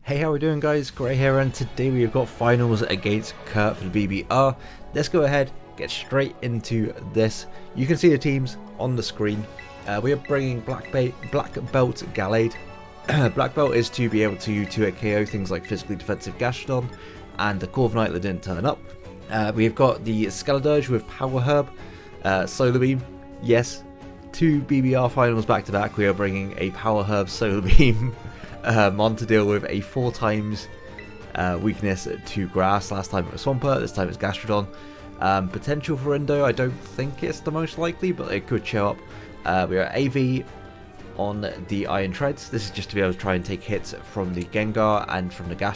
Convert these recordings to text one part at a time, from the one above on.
Hey, how we doing guys? Gray here, and today we've got finals against Kurt for the BBR. Let's go ahead, get straight into this. You can see the teams on the screen. We are bringing Black Belt Gallade. Black Belt is to be able to 2-hit KO things like physically defensive Gastrodon and the Corviknight that didn't turn up. We've got the SKELEDIRGE with Power Herb, Solar Beam. Yes, 2 BBR finals back to back. We are bringing a Power Herb Solar Beam on to deal with a 4 times weakness to Grass. Last time it was Swampert, this time it's Gastrodon. Potential for Indo, I don't think it's the most likely, but it could show up. We are AV on the Iron Treads. This is just to be able to try and take hits from the Gengar and from the the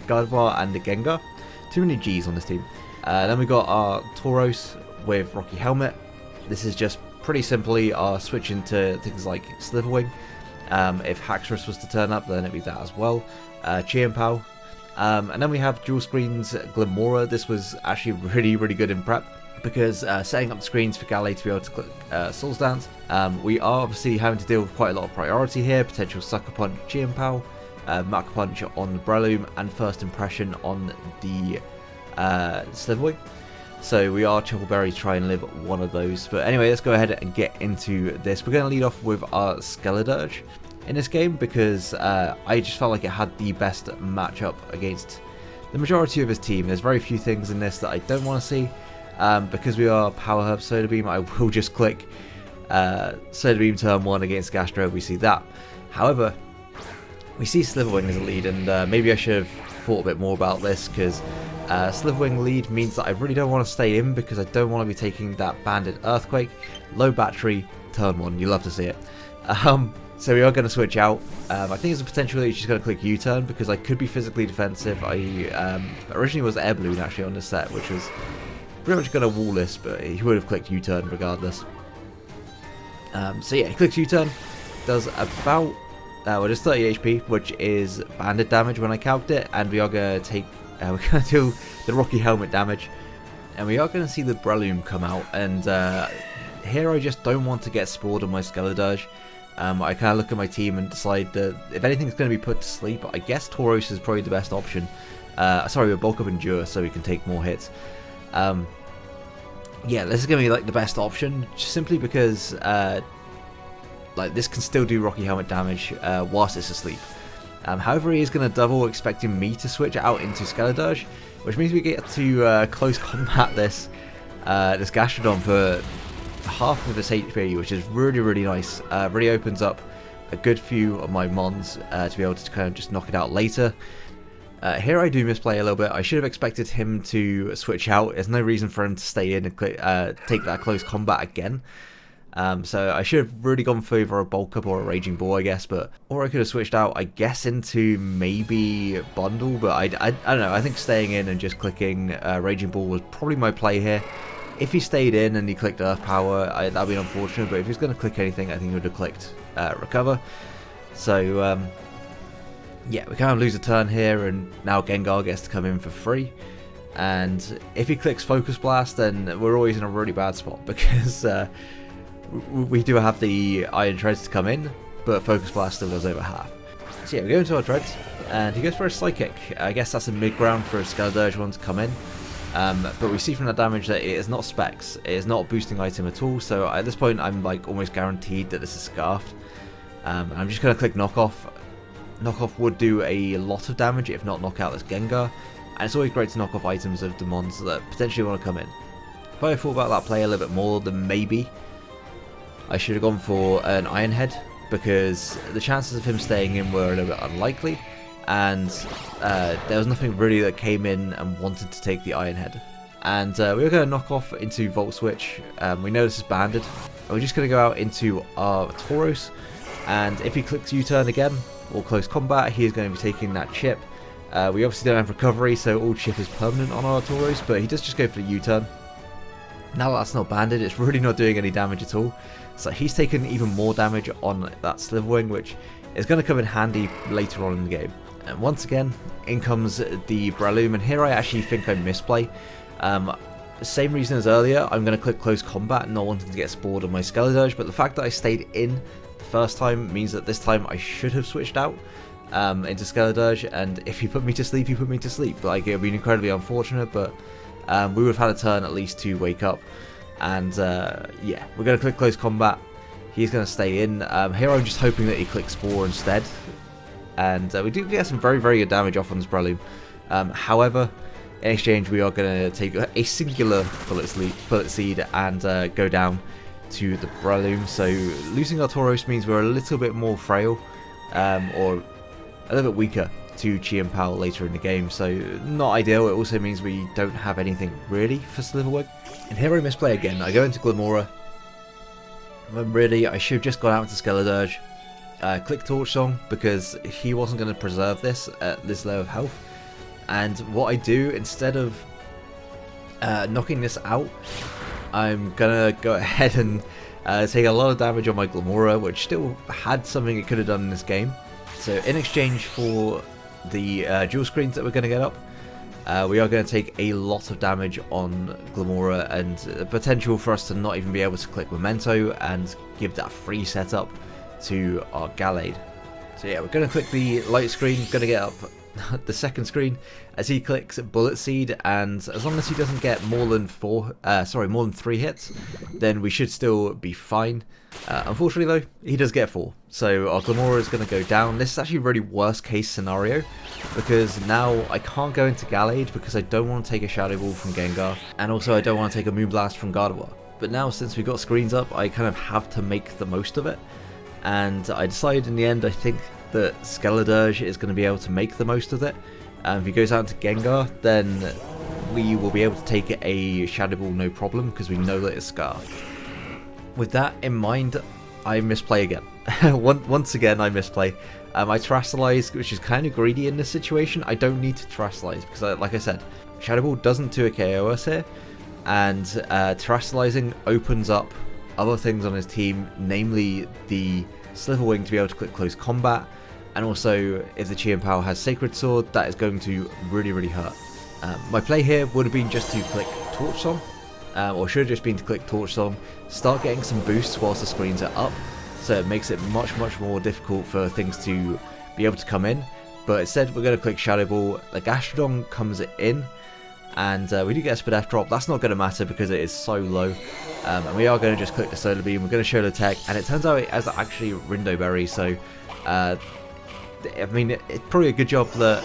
Gardevoir and the Gengar. Too many G's on this team. Then we got our Tauros with Rocky Helmet. This is just pretty simply our switch into things like Slitherwing. If Haxorus was to turn up, then it'd be that as well. Chienpao. And then we have dual screens Glimora. This was actually really good in prep, because setting up the screens for Gallade to be able to click Soul's Dance. We are obviously having to deal with quite a lot of priority here. Potential Sucker Punch Chienpao, Mach Punch on the Breloom, and First Impression on the Slitherwing. So we are Triple Berry to try and live one of those. But anyway, let's go ahead and get into this. We're going to lead off with our SKELEDIRGE in this game, because I just felt like it had the best matchup against the majority of his team. There's very few things in this that I don't want to see. Because we are Power Herb Solar Beam, I will just click Solar Beam turn 1 against Gastro. We see that. However, we see Slitherwing as a lead, and maybe I should have thought a bit more about this, because Slitherwing lead means that I really don't want to stay in, because I don't want to be taking that Banded Earthquake. Low battery, turn 1, you love to see it. So we are going to switch out. I think there's a potential that he's just going to click U-turn, because I could be physically defensive. I originally was Air Balloon actually on this set, which was pretty much going to wall this, but he would have clicked U-turn regardless. So yeah, he clicks U-turn, does about just 30 HP, which is banded damage when I calced it, and we are going to take, we're going to do the Rocky Helmet damage, and we are going to see the Breloom come out, and here I just don't want to get spoiled on my SKELEDIRGE. I kind of look at my team and decide that if anything's going to be put to sleep, I guess Tauros is probably the best option. Sorry, we'll bulk up Endure so we can take more hits. Yeah, this is going to be like the best option, just simply because like this can still do Rocky Helmet damage whilst it's asleep. However, he is going to double, expecting me to switch out into SKELEDIRGE, which means we get to close combat this Gastrodon for half of its HP, which is really nice. Really opens up a good few of my mons to be able to kind of just knock it out later. Here I do misplay a little bit. I should have expected him to switch out. There's no reason for him to stay in and take that close combat again. So I should have really gone for either a bulk up or a Raging Ball, I guess. Or I could have switched out, I guess, into maybe Bundle. But I don't know. I think staying in and just clicking Raging Ball was probably my play here. If he stayed in and he clicked Earth Power, that would be unfortunate. But if he's going to click anything, I think he would have clicked Recover. So yeah, we kind of lose a turn here, and now Gengar gets to come in for free. And if he clicks Focus Blast, then we're always in a really bad spot, because we do have the Iron Treads to come in, but Focus Blast still does over half. So yeah, we go into our Treads, and he goes for a Psychic. I guess that's a mid-ground for a SKELEDIRGE one to come in. But we see from that damage that it is not Specs, it is not a boosting item at all, so at this point I'm like almost guaranteed that this is Scarfed. I'm just going to click Knockoff. Knockoff would do a lot of damage, if not knock out this Gengar, and it's always great to knock off items of the mons that potentially want to come in. If I thought about that play a little bit more, then maybe I should have gone for an Iron Head, because the chances of him staying in were a little bit unlikely, and there was nothing really that came in and wanted to take the Iron Head. And we were going to knock off into Volt Switch. We know this is banded, and we're just going to go out into our Tauros, and if he clicks U-turn again, or close combat, he is going to be taking that chip. We obviously don't have recovery, so all chip is permanent on our Tauros, but he does just go for the U-turn. Now that that's not banded, it's really not doing any damage at all. So he's taken even more damage on that Slitherwing, which is going to come in handy later on in the game. And once again, in comes the Breloom, and here I actually think I misplay. Same reason as earlier, I'm going to click Close Combat, not wanting to get spoiled on my SKELEDIRGE, but the fact that I stayed in the first time means that this time I should have switched out. into SKELEDIRGE, and if he put me to sleep, he put me to sleep. Like, it would be incredibly unfortunate, but we would have had a turn at least to wake up. And yeah, we're going to click close combat. He's going to stay in. Here I'm just hoping that he clicks Spore instead. And we do get some very, very good damage off on this Breloom. However, in exchange, we are going to take a singular Bullet Seed and go down to the Breloom. So losing our Tauros means we're a little bit more frail, or a little bit weaker to Chi and Pal later in the game. So not ideal. It also means we don't have anything really for Sliverwing. And here I misplay again. I go into Glamora, when really I should have just gone out into SKELEDIRGE, click Torch Song, because he wasn't going to preserve this at this low of health. And what I do, instead of knocking this out, I'm going to go ahead and take a lot of damage on my Glamora, which still had something it could have done in this game. So in exchange for the dual screens that we're going to get up, we are going to take a lot of damage on Glamora, and the potential for us to not even be able to click Memento and give that free setup to our Gallade. So yeah, we're going to click the light screen, going to get up the second screen as he clicks Bullet Seed, and as long as he doesn't get more than 3 hits, then we should still be fine. Unfortunately though, he does get 4, so our Glamora is going to go down. This is actually a really worst case scenario, because now I can't go into Gallade because I don't want to take a Shadow Ball from Gengar, and also I don't want to take a Moonblast from Gardevoir. But now, since we've got screens up, I kind of have to make the most of it, and I decided in the end, I think that SKELEDIRGE is going to be able to make the most of it. If he goes out into Gengar, then we will be able to take a Shadow Ball no problem, because we know that it's Scar. With that in mind, I misplay again. Once again, I misplay. I Terrastallize, which is kind of greedy in this situation. I don't need to Terrastallize, because like I said, Shadow Ball doesn't 2KO us here, and Terrastallizing opens up other things on his team, namely the Sliverwing to be able to click close combat, and also if the Chi and Pal has Sacred Sword, that is going to really, really hurt. My play here would have been just to click Torch Song, or should have just been to click Torch Song, start getting some boosts whilst the screens are up, so it makes it much, much more difficult for things to be able to come in. But instead, we're going to click Shadow Ball, the Gastrodon comes in, and we do get a Spadef drop. That's not going to matter because it is so low. And we are going to just click the Solar Beam, we're going to show the tech, and it turns out it has actually Rindo Berry, so I mean, it's probably a good job that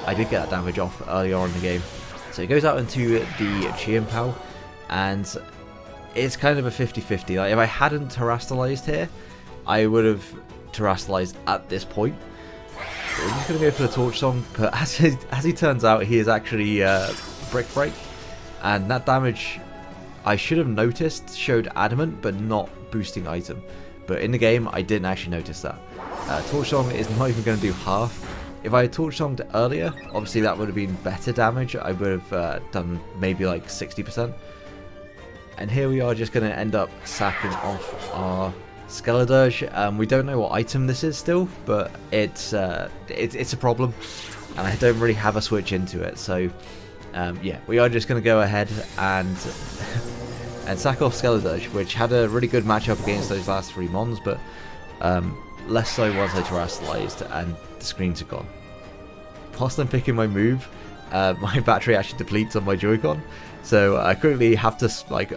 I did get that damage off earlier on in the game. So he goes out into the Chi and Pal, and it's kind of a 50-50. Like, if I hadn't Terrastallized here, I would have Terrastallized at this point. But we're just going to go for the Torch Song, but as he turns out, he is actually Brick Break, and that damage I should have noticed showed Adamant, but not boosting item. But in the game, I didn't actually notice that. Torch Song is not even going to do half. If I had Torch Songed earlier, obviously that would have been better damage. I would have done maybe like 60%. And here we are just going to end up sacking off our SKELEDIRGE. We don't know what item this is still, but it's a problem, and I don't really have a switch into it. So yeah, we are just going to go ahead and sack off SKELEDIRGE, which had a really good matchup against those last 3 mons, but less so once I Terrastallized and the screens are gone. Whilst I'm picking my move, my battery actually depletes on my Joy-Con, so I currently have to,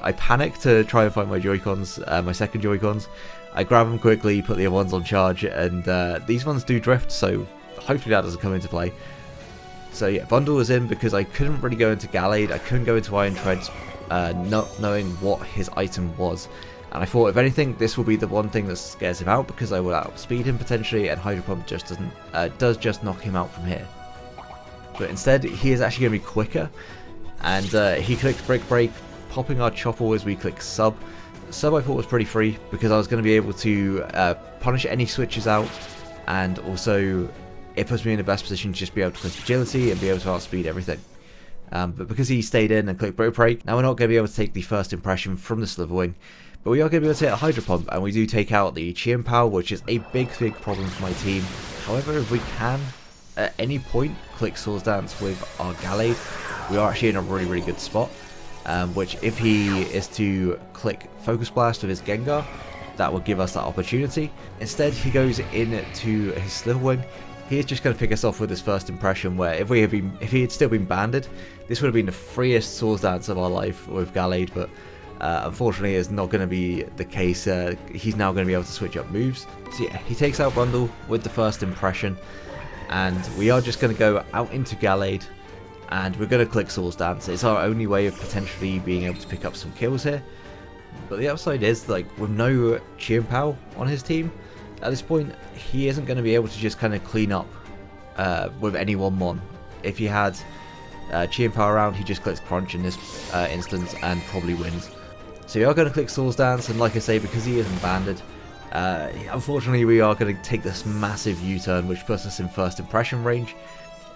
I panic to try and find my Joy-Cons, my second Joy-Cons. I grab them quickly, put the other ones on charge, and these ones do drift, so hopefully that doesn't come into play. So yeah, Bundle was in because I couldn't really go into Gallade, I couldn't go into Iron Treads, not knowing what his item was. And I thought, if anything, this will be the one thing that scares him out, because I will outspeed him potentially, and Hydro Pump just does just knock him out from here. But instead, he is actually going to be quicker, and he clicks Brick Break, popping our Chopple as we click Sub. Sub I thought was pretty free, because I was going to be able to punish any switches out, and also it puts me in the best position to just be able to click Agility and be able to outspeed everything. But because he stayed in and clicked Brick Break, now we're not going to be able to take the first impression from the Sliverwing. But we are going to be able to hit a Hydro Pump, and we do take out the Chi and Pal, which is a big problem for my team. However, if we can, at any point, click Swords Dance with our Gallade, we are actually in a really, really good spot. Which, if he is to click Focus Blast with his Gengar, that will give us that opportunity. Instead, he goes into his Sliverwing, he's just going to pick us off with his first impression, where if he had still been banded, this would have been the freest Swords Dance of our life with Gallade, but unfortunately it's not going to be the case. He's now going to be able to switch up moves. So yeah, he takes out Bundle with the first impression, and we are just going to go out into Gallade, and we're going to click Swords Dance. It's our only way of potentially being able to pick up some kills here. But the upside is, like, with no Chien-Pao on his team, at this point, he isn't going to be able to just kind of clean up with any one mon. If he had Chien-Pao around, he just clicks Crunch in this instance and probably wins. So we are going to click Swords Dance, and like I say, because he isn't banded, unfortunately we are going to take this massive U-turn, which puts us in first impression range.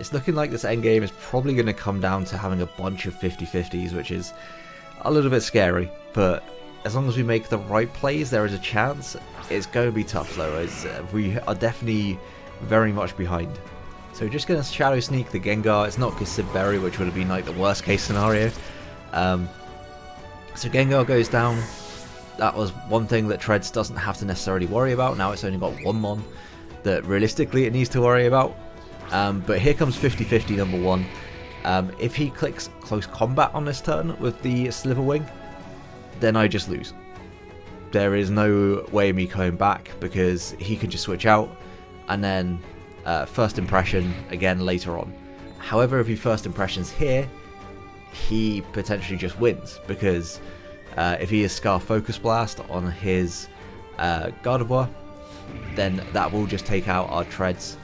It's looking like this endgame is probably going to come down to having a bunch of 50-50s, which is a little bit scary, but as long as we make the right plays, there is a chance. It's going to be tough though, we are definitely very much behind. So we're just going to Shadow Sneak the Gengar. It's not Berry, which would have been like the worst case scenario. So Gengar goes down. That was one thing that Treads doesn't have to necessarily worry about. Now it's only got one mon that realistically it needs to worry about. But here comes 50-50 number one. If he clicks Close Combat on this turn with the Sliver Wing, then I just lose. There is no way of me coming back, because he can just switch out and then first impression again later on. However, if he first impressions here, he potentially just wins, because if he is Scarf Focus Blast on his Gardevoir, then that will just take out our Treads.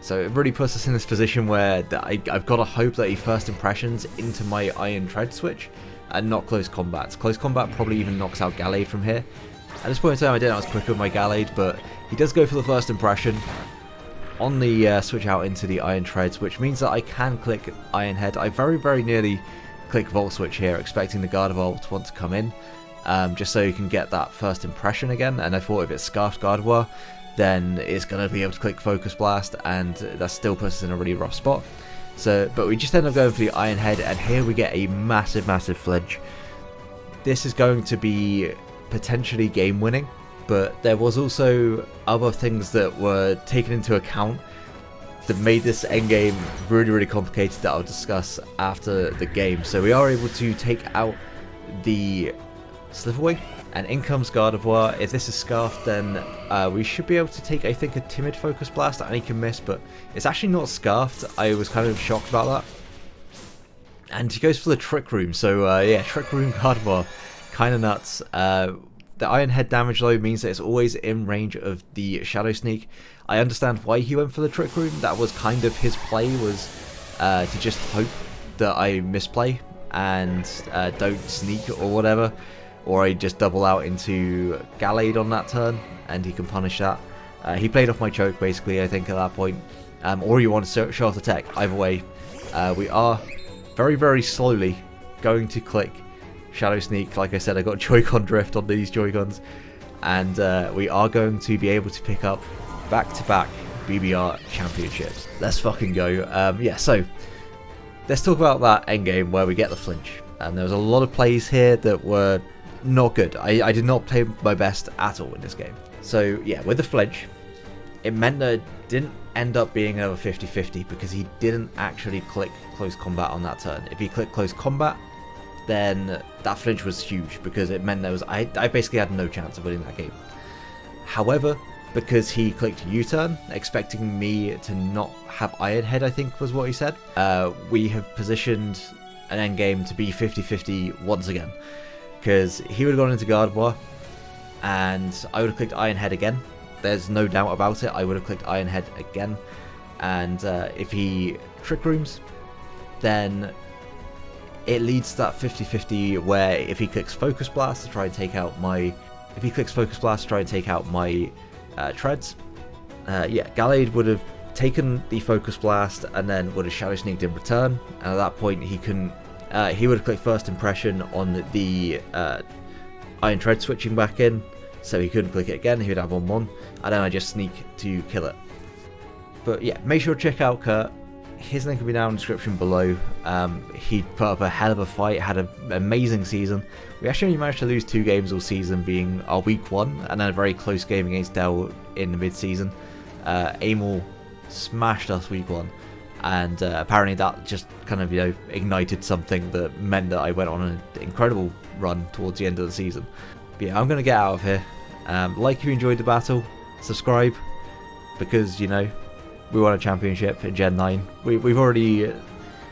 So it really puts us in this position where I've got to hope that he first impressions into my Iron Tread switch and not Close Combat. Close Combat probably even knocks out Gallade from here. At this point in time I didn't know I was quicker with my Gallade, but he does go for the first impression on the switch out into the Iron Treads, which means that I can click Iron Head. I very nearly click Volt Switch here, expecting the Gardevoir to want to come in, just so you can get that first impression again, and I thought if it's Scarfed Gardevoir, then it's going to be able to click Focus Blast, and that still puts us in a really rough spot. So, but we just end up going for the Iron Head, and here we get a massive flinch. This is going to be potentially game winning, but there was also other things that were taken into account that made this endgame really complicated that I'll discuss after the game. So we are able to take out the Sliverwing, and in comes Gardevoir. If this is Scarfed, then we should be able to take, I think, a Timid Focus Blast, and he can miss, but it's actually not Scarfed. I was kind of shocked about that. And he goes for the Trick Room, so yeah, Trick Room Gardevoir, kind of nuts. The Iron Head damage though means that it's always in range of the Shadow Sneak. I understand why he went for the Trick Room. That was kind of his play, was to just hope that I misplay and don't sneak or whatever, or I just double out into Gallade on that turn and he can punish that. He played off my choke basically, I think, at that point, or you want to show off the tech. Either way, we are very slowly going to click Shadow Sneak. Like I said, I got Joy-Con drift on these Joy-Cons, and we are going to be able to pick up back-to-back BBR championships. Let's fucking go. Yeah, so let's talk about that endgame where we get the flinch. And there was a lot of plays here that were not good. I did not play my best at all in this game. So yeah, with the flinch, it meant that it didn't end up being over 50-50 because he didn't actually click Close Combat on that turn. If he clicked Close Combat, then that flinch was huge because it meant there was I basically had no chance of winning that game. However, because he clicked U-turn, expecting me to not have Iron Head, I think was what he said, we have positioned an endgame to be 50-50 once again. Because he would have gone into Gardevoir, and I would have clicked Iron Head again. There's no doubt about it, I would have clicked Iron Head again. And if he Trick Rooms, then it leads to that 50-50 where if he clicks Focus Blast to try and take out my... If he clicks Focus Blast to try and take out my Treads, yeah, Gallade would have taken the Focus Blast and then would have Shadow Sneaked in return, and at that point he can... he would have clicked First Impression on the Iron Tread switching back in, so he couldn't click it again, he would have on one, and then I just sneak to kill it. But yeah, make sure to check out Kurt. His link will be down in the description below. He put up a hell of a fight, had an amazing season. We actually only managed to lose 2 games all season, being our week 1, and then a very close game against Dell in the mid-season. Amel smashed us week 1. And apparently that just kind of, ignited something that meant that I went on an incredible run towards the end of the season. But yeah, I'm going to get out of here. Like if you enjoyed the battle, subscribe, because, we won a championship in Gen 9. We've already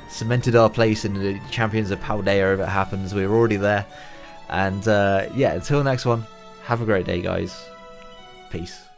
cemented our place in the Champions of Paldea if it happens. We're already there. And yeah, until next one, have a great day, guys. Peace.